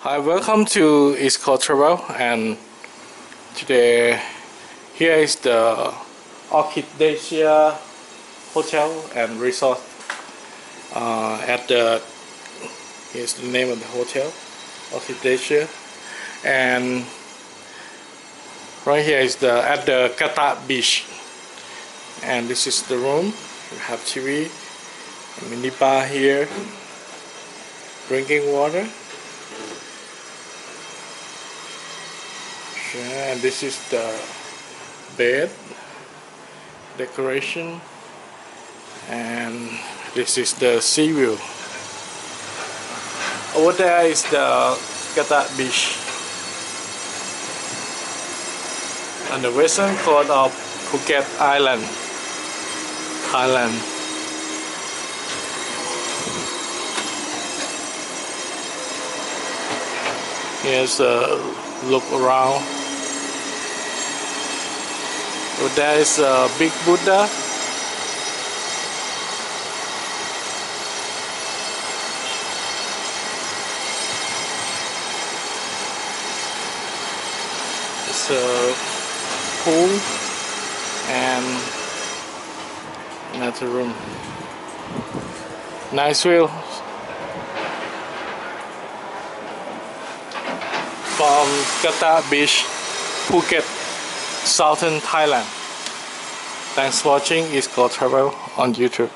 Hi, welcome to East Coast Travel, and today here is the Orchidacia Hotel and Resort. Here's the name of the hotel, Orchidacia, and right here is at the Kata Beach, and this is the room. We have TV, a mini bar here, drinking water. And this is the bed decoration, and this is the sea view. Over there is the Kata Beach on the western coast of Phuket Island, Thailand. Here's a look around. So there is a big Buddha. It's a pool and another room. Nice view from Kata Beach, Phuket, Southern Thailand. Thanks for watching East Coast Travel on YouTube.